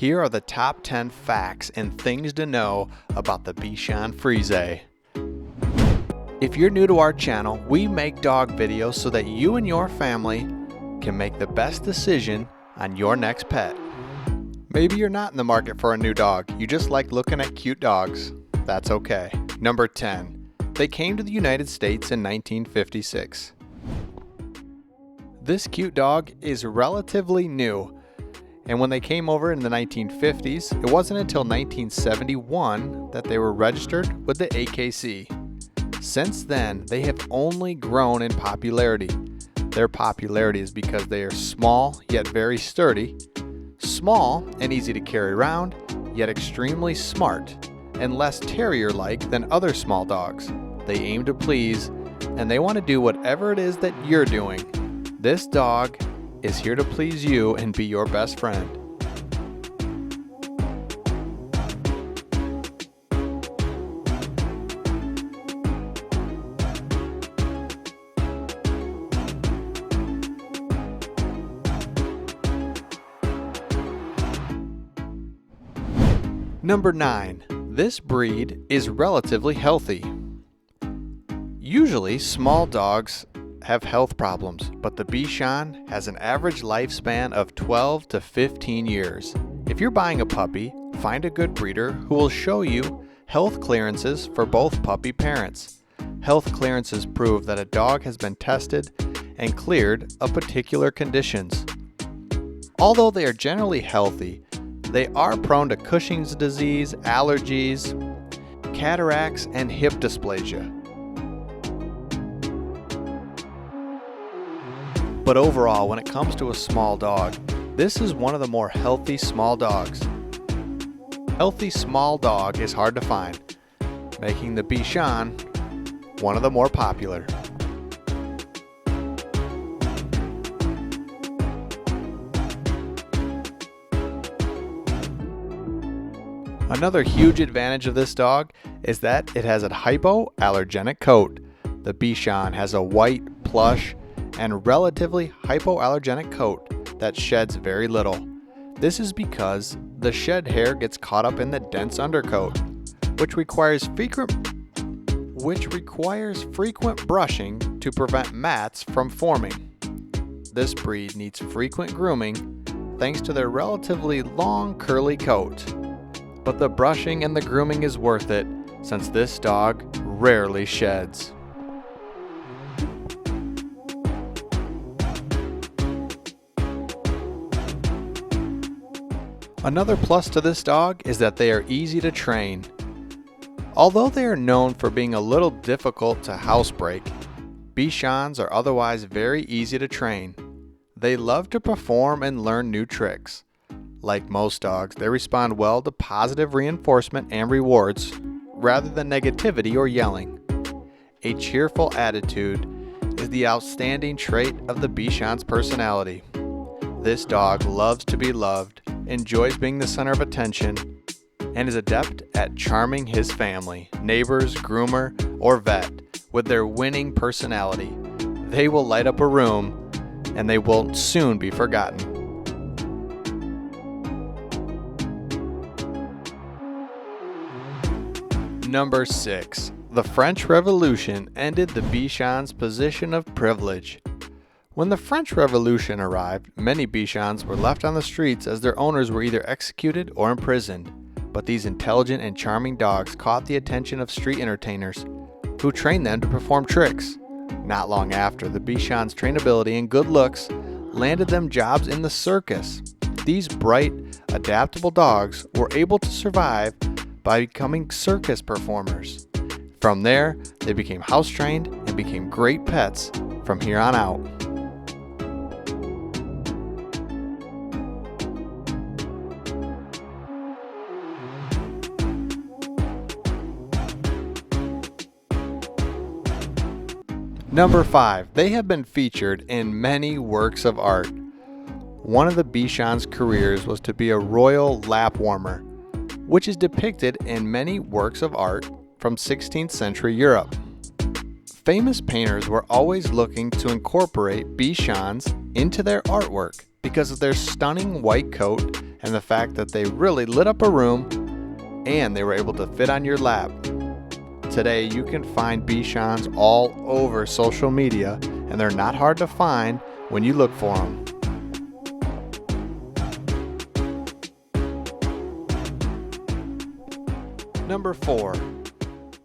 Here are the top 10 facts and things to know about the Bichon Frise. If you're new to our channel, we make dog videos so that you and your family can make the best decision on your next pet. Maybe you're not in the market for a new dog, you just like looking at cute dogs. That's okay. Number 10. They came to the United States in 1956. This cute dog is relatively new, and when they came over in the 1950s, it wasn't until 1971 that they were registered with the AKC. Since then, they have only grown in popularity. Their popularity is because they are small yet very sturdy, small and easy to carry around, yet extremely smart, and less terrier-like than other small dogs. They aim to please, and they want to do whatever it is that you're doing. This dog is here to please you and be your best friend. Number 9. This breed is relatively healthy. Usually, small dogs have health problems, but the Bichon has an average lifespan of 12 to 15 years. If you're buying a puppy, find a good breeder who will show you health clearances for both puppy parents. Health clearances prove that a dog has been tested and cleared of particular conditions. Although they are generally healthy, they are prone to Cushing's disease, allergies, cataracts, and hip dysplasia. But overall, when it comes to a small dog, this is one of the more healthy small dogs. Healthy small dog is hard to find, making the Bichon one of the more popular. Another huge advantage of this dog is that it has a hypoallergenic coat. The Bichon has a white, plush, and relatively hypoallergenic coat that sheds very little. This is because the shed hair gets caught up in the dense undercoat, which requires frequent brushing to prevent mats from forming. This breed needs frequent grooming thanks to their relatively long curly coat. But the brushing and the grooming is worth it since this dog rarely sheds. Another plus to this dog is that they are easy to train. Although they are known for being a little difficult to housebreak, Bichons are otherwise very easy to train. They love to perform and learn new tricks. Like most dogs, they respond well to positive reinforcement and rewards rather than negativity or yelling. A cheerful attitude is the outstanding trait of the Bichon's personality. This dog loves to be loved, enjoys being the center of attention, and is adept at charming his family, neighbors, groomer, or vet with their winning personality. They will light up a room, and they will soon be forgotten. Number 6. The French Revolution ended the Bichon's position of privilege. When the French Revolution arrived, many Bichons were left on the streets as their owners were either executed or imprisoned. But these intelligent and charming dogs caught the attention of street entertainers, who trained them to perform tricks. Not long after, the Bichon's trainability and good looks landed them jobs in the circus. These bright, adaptable dogs were able to survive by becoming circus performers. From there, they became house-trained and became great pets from here on out. Number 5. They have been featured in many works of art. One of the Bichon's careers was to be a royal lap warmer, which is depicted in many works of art from 16th century Europe. Famous painters were always looking to incorporate Bichons into their artwork because of their stunning white coat and the fact that they really lit up a room and they were able to fit on your lap. Today you can find Bichons all over social media, and they're not hard to find when you look for them. Number 4.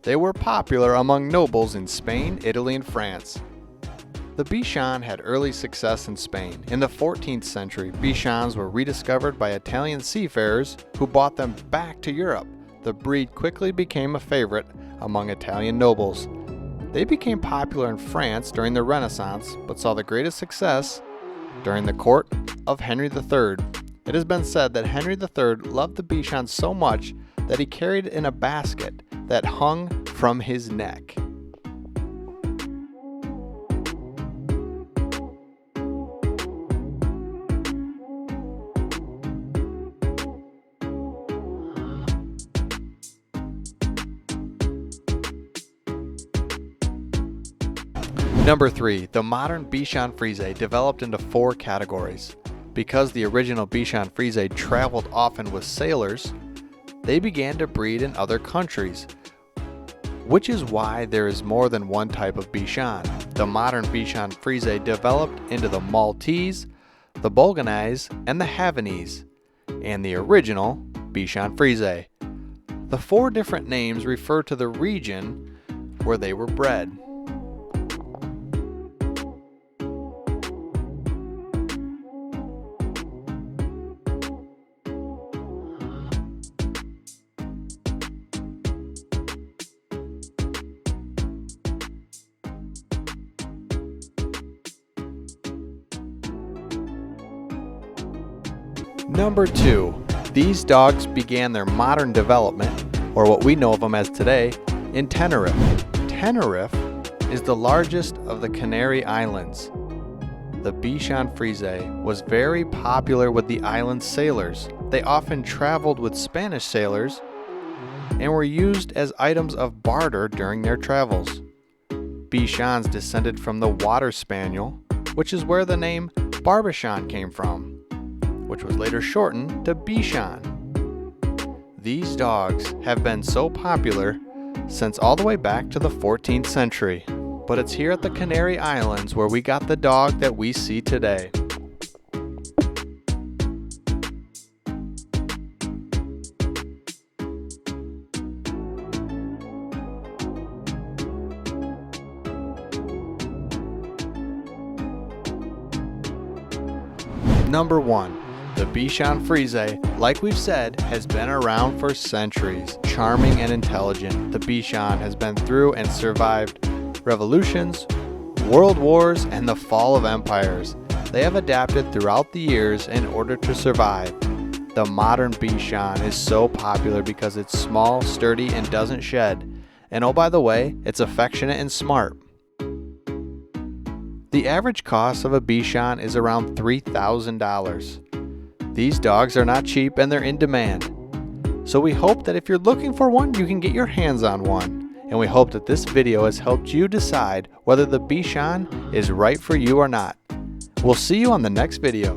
They were popular among nobles in Spain, Italy, and France. The Bichon had early success in Spain. In the 14th century, Bichons were rediscovered by Italian seafarers who brought them back to Europe. The breed quickly became a favorite among Italian nobles. They became popular in France during the Renaissance, but saw the greatest success during the court of Henry III. It has been said that Henry III loved the Bichon so much that he carried it in a basket that hung from his neck. Number 3. The modern Bichon Frise developed into 4 categories. Because the original Bichon Frise traveled often with sailors, they began to breed in other countries, which is why there is more than one type of Bichon. The modern Bichon Frise developed into the Maltese, the Boulognese, and the Havanese, and the original Bichon Frise. The 4 different names refer to the region where they were bred. Number 2. These dogs began their modern development, or what we know of them as today, in Tenerife. Tenerife is the largest of the Canary Islands. The Bichon Frise was very popular with the island sailors. They often traveled with Spanish sailors and were used as items of barter during their travels. Bichons descended from the Water Spaniel, which is where the name Barbichon came from, which was later shortened to Bichon. These dogs have been so popular since all the way back to the 14th century, but it's here at the Canary Islands where we got the dog that we see today. Number 1. The Bichon Frise, like we've said, has been around for centuries. Charming and intelligent, the Bichon has been through and survived revolutions, world wars, and the fall of empires. They have adapted throughout the years in order to survive. The modern Bichon is so popular because it's small, sturdy, and doesn't shed. And oh, by the way, it's affectionate and smart. The average cost of a Bichon is around $3,000. These dogs are not cheap and they're in demand. So we hope that if you're looking for one, you can get your hands on one. And we hope that this video has helped you decide whether the Bichon is right for you or not. We'll see you on the next video.